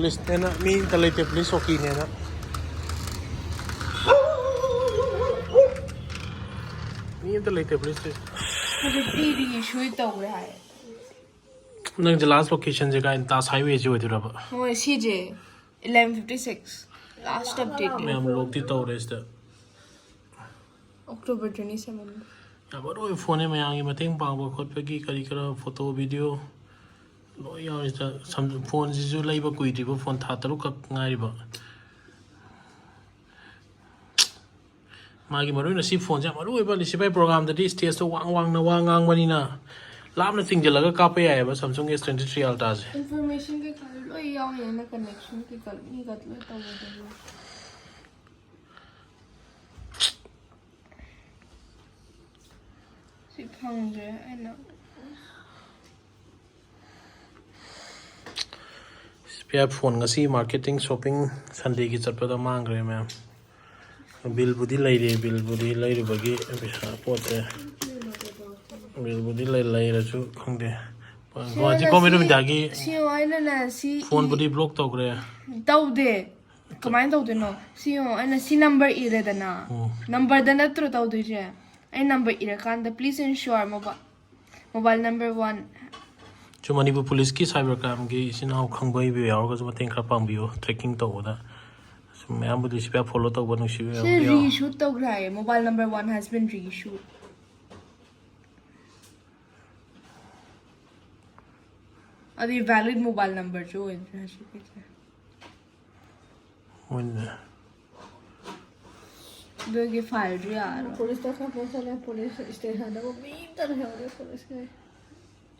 police na mi talite police okay na mi talite police shui tau hai nang the last location je ka in tas highway je hodira ba oh CJ 1156 last update me am log ti to rest October 27 अब phone में आगे मतंग पाब खोपगी करी करा photo video लो phone से लेब कुईद्रीब phone था तरुक गाइब मागी मरुना सी phone से मरुब लिसिबाई प्रोग्राम ददी स्टेज तो वांग वांगबनीना लापना चिंगजलगा कापे यायब Samsung S23 Ultra से इंफॉर्मेशन के खाली लो याव ना कनेक्शन के कल नहीं गतलो तब phone ngasi marketing shopping Sunday की चटपदा मांगरे मैम बिल बुदी लैरे बगी पोते बिल बुदी लैरसु खंगदे वाजी कमेरो मिदागी सीओ आइना ना सी फोन बुदी ब्लॉक तौग्रे तौदे कमाइन तौदेनो सीओ आइना सी नंबर इरेदना नंबर द नत्रो तौदुजे आई नंबर इरकांदा प्लीज इंश्योर मोबाइल नंबर 1 जो मणिपुर पुलिस की साइबर क्राइम की इसिनाव खंगबई बि यावगा जो मतें खरा पांबियो ट्रैकिंग तौदा मैम बुदी सिपा फॉलो तौबा नुसिबे से रीशूट तौग्राय mobile number 1 has been reissued अदि वैलिड मोबाइल नंबर जो दोगे फाइल जो यार पुलिस तक पहुंचा ले पुलिस स्टेशन वो भी तर है और पुलिस के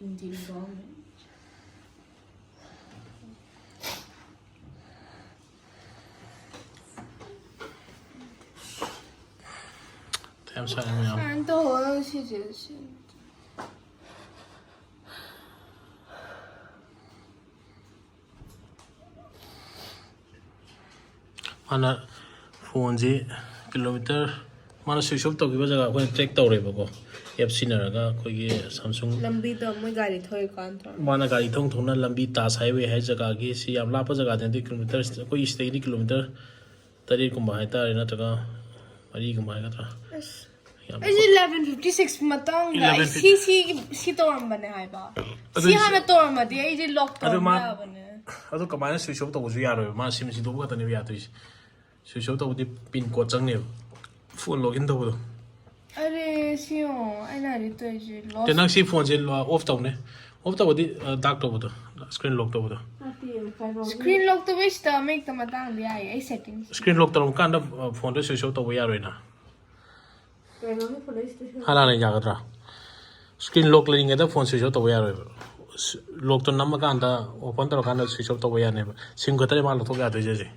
इंडियन गवर्नमेंट टाइम साइन में हाँ तो हो सीजे माना फोन से किलोमीटर माना स्विच ऑफ तौगी जगह अखोन ट्रैक तौरेबको एप सिनरगा अखोगी Samsung लंबी तो मैं गाड़ी थोड़ी कान था माना गाड़ी थोंना लंबी तास हाईवे है जगह की सी याम लाप जगह दे किलोमीटर कोई स्टेडी किलोमीटर 30 गुंबा है तारे नतगा 3 गुंबा है कतरा ऐसे 1156 मतंग सी तोरम बने हाइबा सी हाना तोरम मदि ऐसे लॉक तोरम बने अदो कमायना स्विच ऑफ तौबसु यारो मा सिम सिदो बगतने यातोइस स्विच ऑफ तौबदि पिन कोड चंगने फोन लॉगिन तौबदो अरे सियो आइना रि तो ऐसे लॉक तेना सी फोन से ऑफ तौने ऑफ तौबदि डाक तौबदो स्क्रीन लॉक तौबदो स्क्रीन लॉक तो वेस्ट मेक त मतंग दि आई ए सेटिंग्स स्क्रीन लॉक तौम कांदा फोन तो स्विच ऑफ तौबो यारोइना हाना नहीं जागद्रा स्क्रीन लॉक लेंगे फोन स्विच ऑफ तौबो यारोइबा लॉक तो नम कांदा ओपन तौर कांदा स्विच ऑफ तौबो यानेबा सिम गतरे मा लथोक यादो जेजे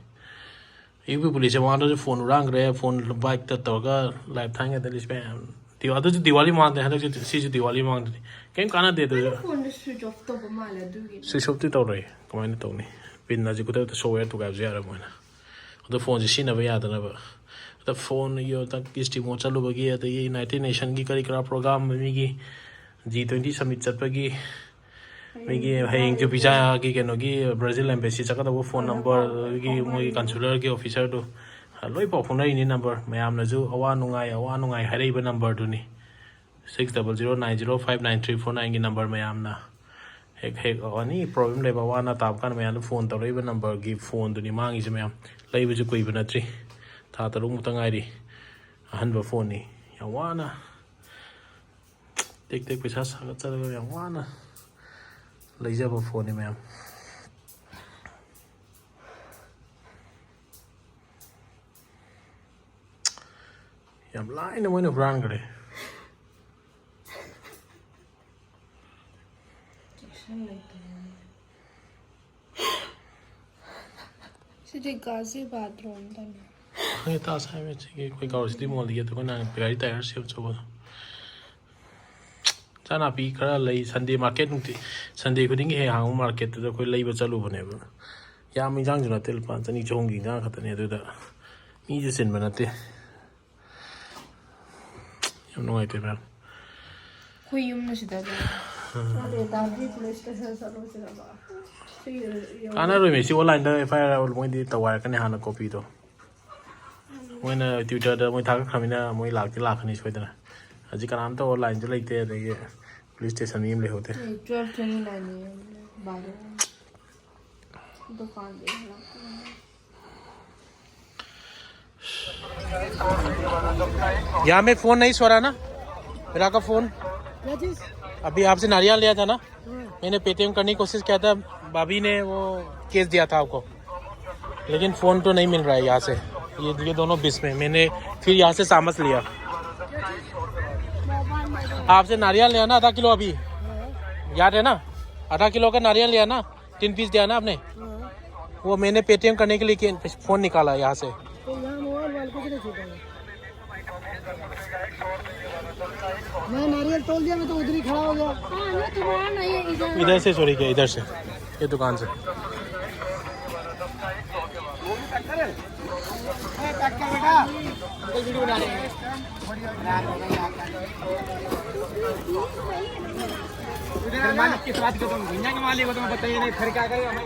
यूपी पुलिस मानो फोन उरांग्रे फोन बाइक तौरगा लाइव थांगे दलिसबे दिवाली मांगदे हदक सी दिवाली मांगदे केम काना दे दो फोन स्विच ऑफ तो माले दुगी स्विच ऑफ तौरे कमाइन तौनी पिन नाजी कुते सॉफ्टवेयर तो गाब यार मोना अदो फोन से सिनबा यादनबा अदो फोन यो तक किस्टिमो चलुबगी अदो यूनाइटेड नेशन की करी करा प्रोग्राम मिगी G20 समिट चटपगी मिगी हेंग जो पिजा की केनोगी ब्राजील एम्बेसी चकदा वो फोन नंबर की मोई कंसुलर के ऑफिसर दो लोई पाउ फोनई नंबर मैम नजु अवा नुंगाई हरेब नंबर दुनी 6009059349 की नंबर मैम ना हेक अनि प्रॉब्लम लेबा वाना ताब कान मैम फोन तौरेब नंबर की फोन दुनी मांगी जे मैम लेबजु कोई बनत्री था तरुक मुतंगाइरी अहनब फोन नि या वाना टेक पैसा सागत चलगा या वाना लेजब फोन नि मैम याम लाइन मोइन ब्रांड करे सिटी गाजी बाथरूम तने ये तास है में कोई गाउसदी मोल दिए तो ना गाड़ी टायर सेव चो जाना पी खरा लई संडे मार्केट नुती संडे खुदिंग हे हांग मार्केट तो कोई लेबा चलु बनेबा याम इंजांग जुना तेल पान चनी जोंगी ना खतने दुदा मी जे सिन बनते याम नोइते मैम कोई युम न सिदा अरे दादी पुलिस स्टेशन चलो से काना रोई में सी ऑनलाइन दा एफआईआर और मोई दी तवार कने हाना कॉपी तो मोई ना ट्विटर दा मोई थाक खमिना मोई लाखनी सोइदना अजी काना तो ऑनलाइन जो लेते दे पुलिस स्टेशन में ले होते 12:29 12 दुकान देख यहाँ में फोन नहीं सो रहा ना मेरा का फोन क्या चीज? अभी आपसे नारियल लिया था ना मैंने पेटीएम करने की कोशिश किया था भाभी ने वो केस दिया था आपको लेकिन फ़ोन तो नहीं मिल रहा है यहाँ से ये दोनों बीस में मैंने फिर यहाँ से सामस लिया आपसे नारियल लिया ना 0.5 किलो अभी याद है ना 0.5 किलो का नारियल लिया ना 3 पीस दिया ना आपने वो मैंने पेटीएम करने के लिए फ़ोन निकाला यहाँ से तो यहाँ मोबाइल कुछ नहीं छूटा है। मैं नारियल तोल दिया मैं तो उधर ही खड़ा हो गया। हाँ ना तुम्हारा नहीं है इधर से चोरी किया इधर से ये दुकान से मालिक किस बात को तुम दुनिया के मालिक हो, तुम्हें बताइए नहीं फिर क्या करेगा भाई।